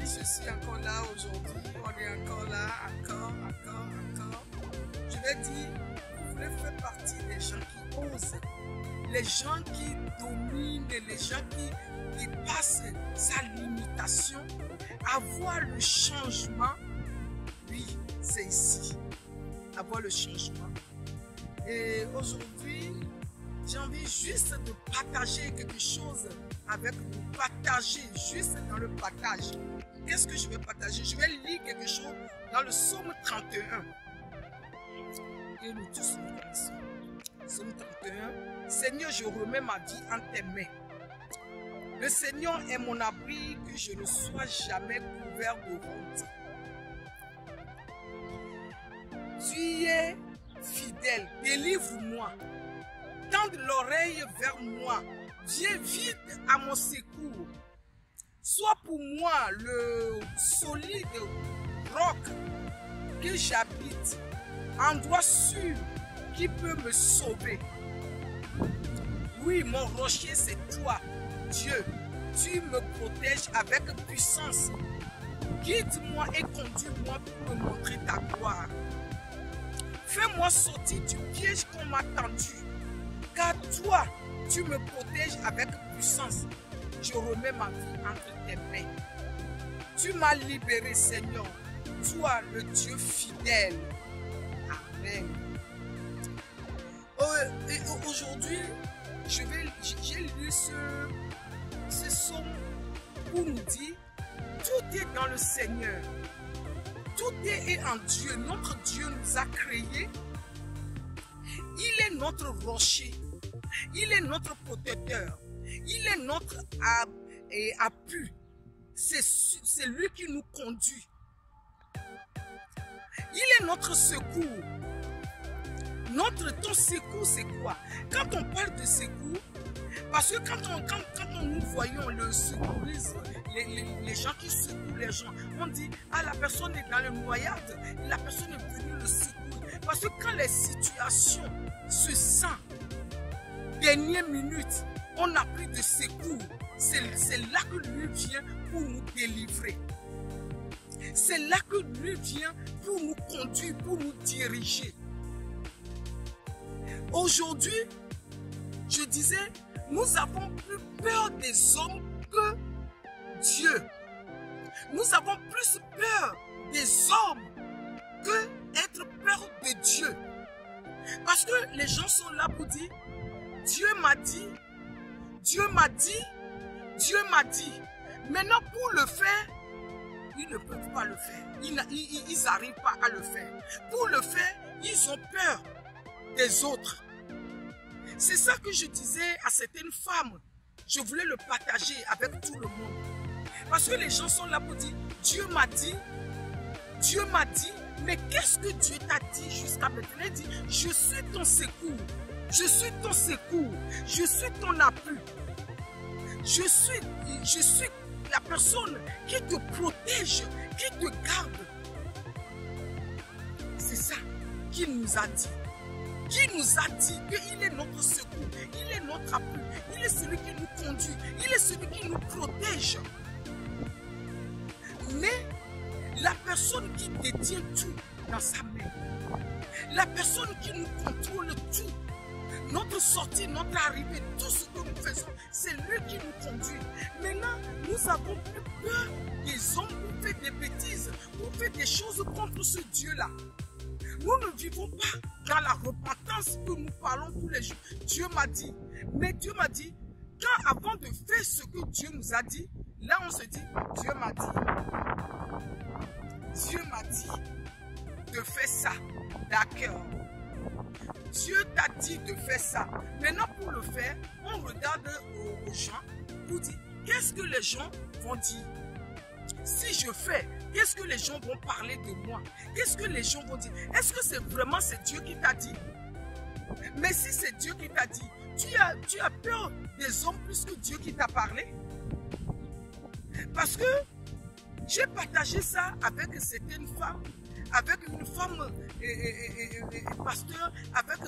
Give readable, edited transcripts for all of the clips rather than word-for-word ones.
je suis encore là aujourd'hui. On est encore là, encore. Je vais dire, vous voulez faire partie des gens qui osent, les gens qui dominent, les gens qui dépassent sa limitation, avoir le changement. Oui, c'est ici. Avoir le changement. Et aujourd'hui, j'ai envie juste de partager quelque chose avec vous. Partager, juste dans le partage. Qu'est-ce que je vais partager? Je vais lire quelque chose dans le psaume 31. Et nous tous nous connaissons. Psaume 31. Seigneur, je remets ma vie en tes mains. Le Seigneur est mon abri, que je ne sois jamais couvert de honte. Tu es fidèle, délivre-moi. Tends l'oreille vers moi. Viens vite à mon secours. Sois pour moi le solide roc que j'habite, endroit sûr qui peut me sauver. Oui, mon rocher, c'est toi, Dieu. Tu me protèges avec puissance. Guide-moi et conduis-moi pour me montrer ta gloire. Fais-moi sortir du piège qu'on m'a tendu, car toi, tu me protèges avec puissance. Je remets ma vie entre tes mains. Tu m'as libéré, Seigneur, toi, le Dieu fidèle. Amen. Et aujourd'hui, j'ai lu ce psaume pour nous dire, tout est dans le Seigneur. Tout est en Dieu. Notre Dieu nous a créés. Il est notre rocher. Il est notre protecteur. Il est notre appui. C'est lui qui nous conduit. Il est notre secours. Ton secours, c'est quoi? Quand on parle de secours, parce que quand nous voyons le secourisme, les gens qui secouent les gens, on dit, ah, la personne est dans le noyade, la personne est venue le secouer. Parce que quand les situations se sentent, dernière minute, on n'a plus de secours, c'est là que lui vient pour nous délivrer. C'est là que lui vient pour nous conduire, pour nous diriger. Aujourd'hui, je disais, nous avons plus peur des hommes que Dieu. Nous avons plus peur des hommes que être peur de Dieu. Parce que les gens sont là pour dire, Dieu m'a dit, Dieu m'a dit, Dieu m'a dit. Maintenant, pour le faire, ils ne peuvent pas le faire. Ils n'arrivent pas à le faire. Pour le faire, ils ont peur des autres. C'est ça que je disais à certaines femmes. Je voulais le partager avec tout le monde. Parce que les gens sont là pour dire, Dieu m'a dit, mais qu'est-ce que Dieu t'a dit jusqu'à maintenant? Il dit, je suis ton secours, je suis ton secours, je suis ton appui. Je suis la personne qui te protège, qui te garde. C'est ça qu'il nous a dit. Qui nous a dit qu'il est notre secours, il est notre appui, il est celui qui nous conduit, il est celui qui nous protège. Mais la personne qui détient tout dans sa main, la personne qui nous contrôle tout, notre sortie, notre arrivée, tout ce que nous faisons, c'est lui qui nous conduit. Maintenant, nous avons plus peur des hommes pour faire des bêtises, pour faire des choses contre ce Dieu-là. Nous ne vivons pas dans la repentance que nous parlons tous les jours. Dieu m'a dit. Mais Dieu m'a dit, quand avant de faire ce que Dieu nous a dit, là on se dit, Dieu m'a dit. Dieu m'a dit de faire ça. D'accord. Dieu t'a dit de faire ça. Maintenant pour le faire, on regarde aux gens pour dire, qu'est-ce que les gens vont dire? Si je fais, qu'est-ce que les gens vont parler de moi? Qu'est-ce que les gens vont dire? Est-ce que c'est vraiment Dieu qui t'a dit? Mais si c'est Dieu qui t'a dit, tu as peur des hommes plus que Dieu qui t'a parlé? Parce que j'ai partagé ça avec certaines femmes, avec une femme pasteur, avec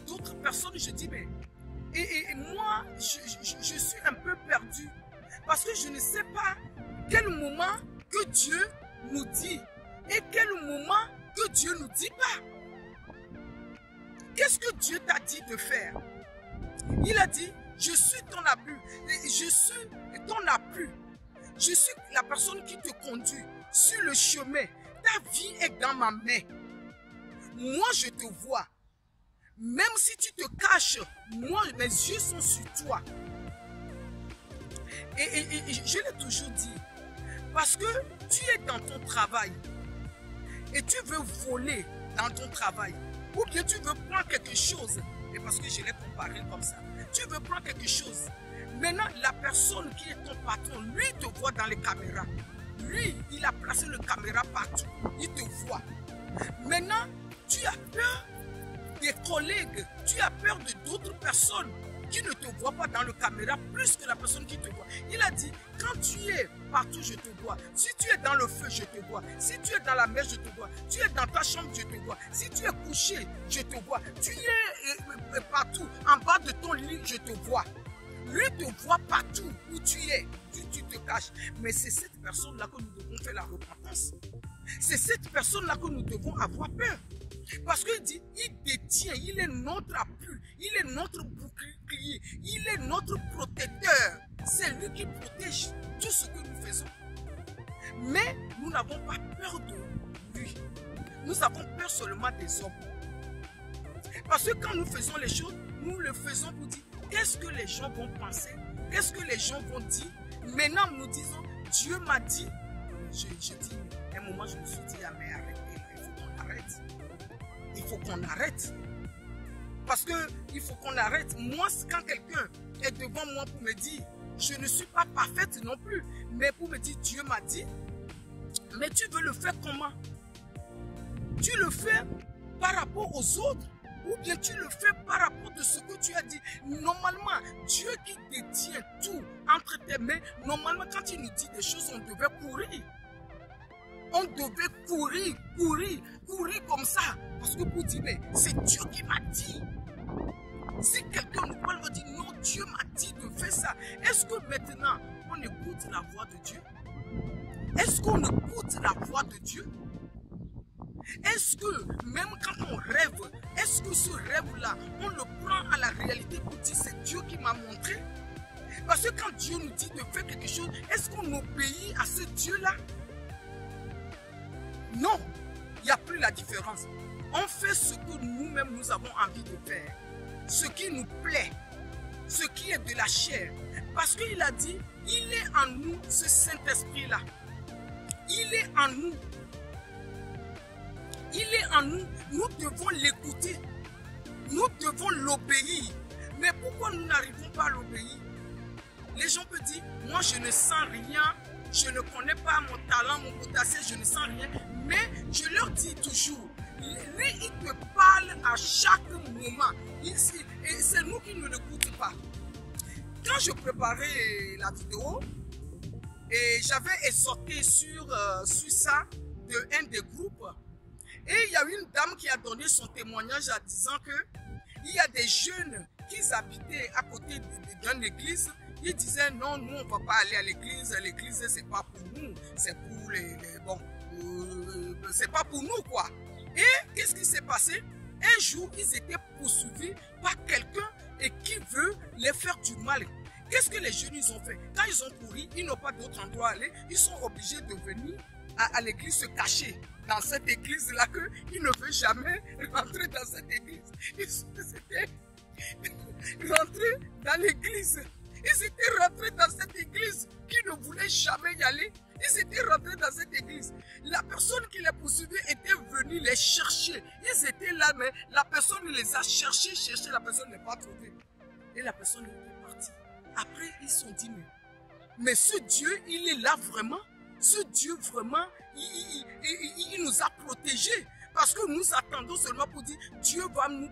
d'autres personnes. Je dis, mais moi, je suis un peu perdu parce que je ne sais pas quel moment que Dieu nous dit et quel moment que Dieu ne nous dit pas. Qu'est-ce que Dieu t'a dit de faire? Il a dit, je suis ton appui, je suis ton appui, je suis la personne qui te conduit sur le chemin. Ta vie est dans ma main. Moi, je te vois. Même si tu te caches, moi, mes yeux sont sur toi. Et je l'ai toujours dit, parce que tu es dans ton travail et tu veux voler dans ton travail, ou bien tu veux prendre quelque chose, et parce que je l'ai comparé comme ça, tu veux prendre quelque chose. Maintenant, la personne qui est ton patron, lui te voit dans les caméras. Lui, il a placé le caméra partout. Il te voit. Maintenant, tu as peur des collègues, tu as peur de d'autres personnes qui ne te voient pas dans le caméra plus que la personne qui te voit. Il a dit, quand tu es partout, je te vois. Si tu es dans le feu, je te vois. Si tu es dans la mer, je te vois. Tu es dans ta chambre, je te vois. Si tu es couché, je te vois. Tu es partout, en bas de ton lit, je te vois. Lui te voit partout où tu es. Tu te caches. Mais c'est cette personne-là que nous devons faire la repentance. C'est cette personne-là que nous devons avoir peur. Parce qu'il dit, il détient, il est notre appui, il est notre bouclier, il est notre protecteur. C'est lui qui protège tout ce que nous faisons. Mais nous n'avons pas peur de lui. Nous avons peur seulement des hommes. Parce que quand nous faisons les choses, nous le faisons pour dire, qu'est-ce que les gens vont penser? Qu'est-ce que les gens vont dire? Maintenant, nous disons, Dieu m'a dit. Je dis, à un moment, je me suis dit, ah mais arrêtez, il faut qu'on arrête. Il faut qu'on arrête. Parce qu'il faut qu'on arrête. Moi, quand quelqu'un est devant moi pour me dire, je ne suis pas parfaite non plus, mais pour me dire, Dieu m'a dit, mais tu veux le faire comment? Tu le fais par rapport aux autres, ou bien tu le fais par rapport de ce que tu as dit. Normalement, Dieu qui détient tout entre tes mains, normalement, quand il nous dit des choses, on devait courir. On devait courir comme ça. Parce que pour dire, mais c'est Dieu qui m'a dit. Si quelqu'un nous parle, on dit, non, Dieu m'a dit de faire ça. Est-ce que maintenant, on écoute la voix de Dieu? Est-ce qu'on écoute la voix de Dieu? Est-ce que, même quand on rêve, est-ce que ce rêve-là, on le prend à la réalité pour dire, c'est Dieu qui m'a montré? Parce que quand Dieu nous dit de faire quelque chose, est-ce qu'on obéit à ce Dieu-là? Non, il n'y a plus la différence. On fait ce que nous-mêmes nous avons envie de faire. Ce qui nous plaît. Ce qui est de la chair. Parce qu'il a dit, il est en nous, ce Saint-Esprit-là. Il est en nous. Il est en nous. Nous devons l'écouter. Nous devons l'obéir. Mais pourquoi nous n'arrivons pas à l'obéir? Les gens peuvent dire, moi je ne sens rien. Je ne connais pas mon talent, mon potentiel, je ne sens rien. Mais je leur dis toujours, lui, il te parle à chaque moment. Et c'est nous qui ne l'écoutons pas. Quand je préparais la vidéo, et j'avais exhorté sur ça de un des groupes, et il y a une dame qui a donné son témoignage en disant que il y a des jeunes qui habitaient à côté d'une église. Ils disaient non, nous on ne va pas aller à l'église c'est pas pour nous, c'est pour c'est pas pour nous quoi. Et qu'est-ce qui s'est passé? Un jour, ils étaient poursuivis par quelqu'un et qui veut les faire du mal. Qu'est-ce que les jeunes ils ont fait? Quand ils ont couru, ils n'ont pas d'autre endroit à aller, ils sont obligés de venir à l'église se cacher dans cette église-là qu'ils ne veulent jamais rentrer dans cette église. Ils étaient rentrés dans l'église. Ils étaient rentrés dans cette église qui ne voulait jamais y aller. Ils étaient rentrés dans cette église. La personne qui les poursuivait était venue les chercher. Ils étaient là, mais la personne les a cherchés, la personne n'est pas trouvée. Et la personne est partie. Après, ils se sont dit, mais ce Dieu, il est là vraiment. Ce Dieu vraiment, il nous a protégés. Parce que nous attendons seulement pour dire, Dieu va nous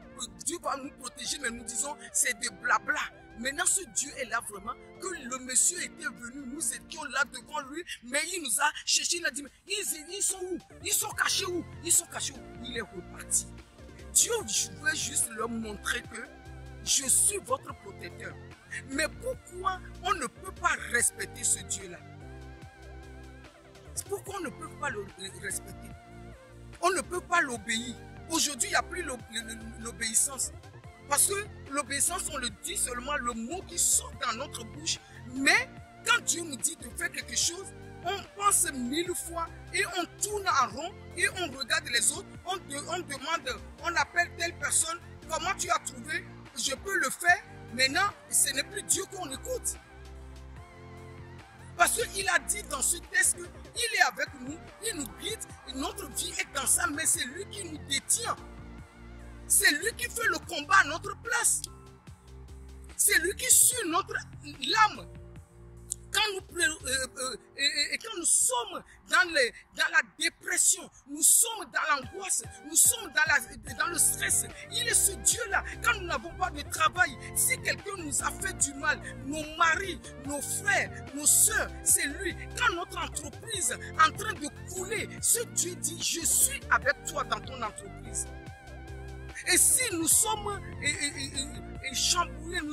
protéger, mais nous disons, c'est de blabla. Maintenant, ce Dieu est là vraiment, que le monsieur était venu, nous étions là devant lui, mais il nous a cherché, il a dit, mais ils sont où? Ils sont cachés où? Ils sont cachés où? Il est reparti. Dieu veut juste leur montrer que je suis votre protecteur. Mais pourquoi on ne peut pas respecter ce Dieu-là? pourquoi on ne peut pas le respecter? On ne peut pas l'obéir. Aujourd'hui, il n'y a plus l'obéissance. Parce que l'obéissance, on le dit seulement le mot qui sort dans notre bouche. Mais quand Dieu nous dit de faire quelque chose, on pense 1000 fois et on tourne en rond et on regarde les autres. On demande, on appelle telle personne. Comment tu as trouvé? Je peux le faire. Maintenant, ce n'est plus Dieu qu'on écoute. Parce qu'il a dit dans ce texte qu'il est avec nous, il nous guide, notre vie est dans sa main, c'est lui qui nous détient. C'est lui qui fait le combat à notre place. C'est lui qui suit notre âme. Quand nous sommes dans la dépression, nous sommes dans l'angoisse, nous sommes dans le stress, il est ce Dieu-là. Quand nous n'avons pas de travail, si quelqu'un nous a fait du mal, nos maris, nos frères, nos soeurs, c'est lui. Quand notre entreprise est en train de couler, ce Dieu dit, je suis avec toi dans ton entreprise. Et si nous sommes chamboulés, nous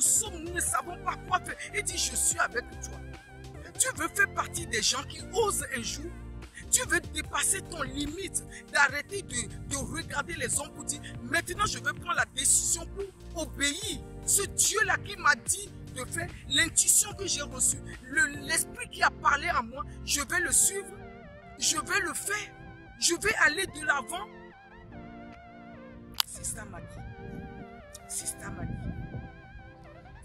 ne savons pas quoi faire, il dit, je suis avec toi. Tu veux faire partie des gens qui osent un jour. Tu veux dépasser ton limite, d'arrêter de regarder les hommes pour dire, maintenant je vais prendre la décision pour obéir. Ce Dieu-là qui m'a dit de faire, l'intuition que j'ai reçue, l'esprit qui a parlé à moi, je vais le suivre, je vais le faire, je vais aller de l'avant. C'est ça ma vie. C'est ça ma vie.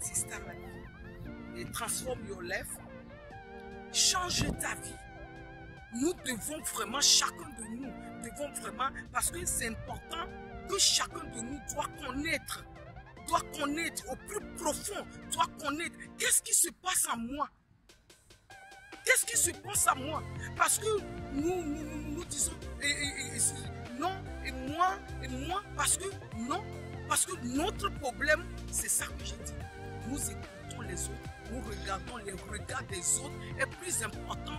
C'est ça ma vie. Et transforme your life. Change ta vie. Nous devons vraiment, chacun de nous, parce que c'est important que chacun de nous doit connaître au plus profond, doit connaître qu'est-ce qui se passe en moi. Qu'est-ce qui se passe à moi? Parce que nous disons non, et moi, parce que notre problème, c'est ça que j'ai dit. Nous écoutons les autres. Nous regardons les regards des autres est plus important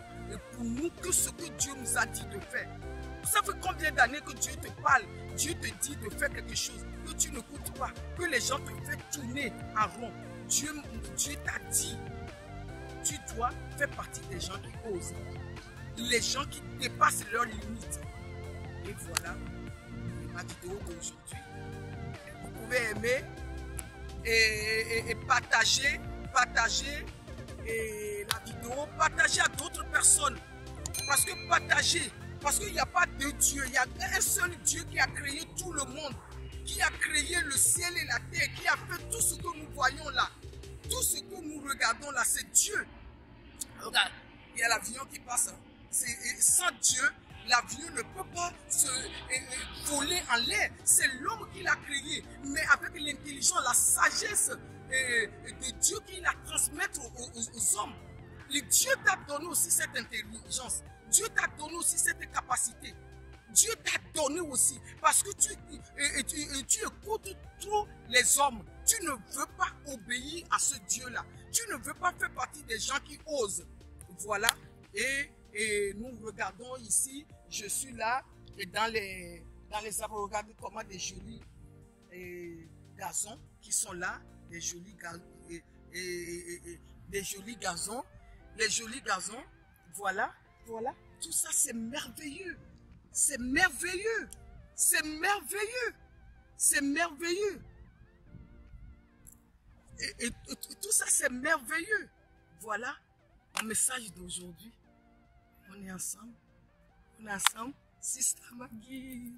pour nous que ce que Dieu nous a dit de faire. Ça fait combien d'années que Dieu te parle, Dieu te dit de faire quelque chose, que tu n'écoutes pas, que les gens te font tourner en rond. Dieu t'a dit, tu dois faire partie des gens qui osent, les gens qui dépassent leurs limites. Et voilà ma vidéo d'aujourd'hui. Vous pouvez aimer et partager la vidéo, partager à d'autres personnes. Parce que parce qu'il n'y a pas deux dieux, il y a un seul Dieu qui a créé tout le monde, qui a créé le ciel et la terre, qui a fait tout ce que nous voyons là. Tout ce que nous regardons là, c'est Dieu. Regarde, il y a l'avion qui passe. Sans Dieu, l'avion ne peut pas se voler en l'air. C'est l'homme qui l'a créé. Mais avec l'intelligence, la sagesse de Dieu qui la transmettre aux hommes. Dieu t'a donné aussi cette intelligence. Dieu t'a donné aussi cette capacité. Dieu t'a donné aussi. Parce que tu écoutes trop les hommes. Tu ne veux pas obéir à ce Dieu-là. Tu ne veux pas faire partie des gens qui osent. Voilà. Et nous regardons ici. Je suis là. Et dans les arbres, regardez comment des jolis gazons qui sont là. Des jolis gazons. Les jolis gazons. Voilà. Voilà. Tout ça, c'est merveilleux. C'est merveilleux. C'est merveilleux. C'est merveilleux. Et tout ça, c'est merveilleux. Voilà mon message d'aujourd'hui. On est ensemble. On est ensemble. Sister Maggie.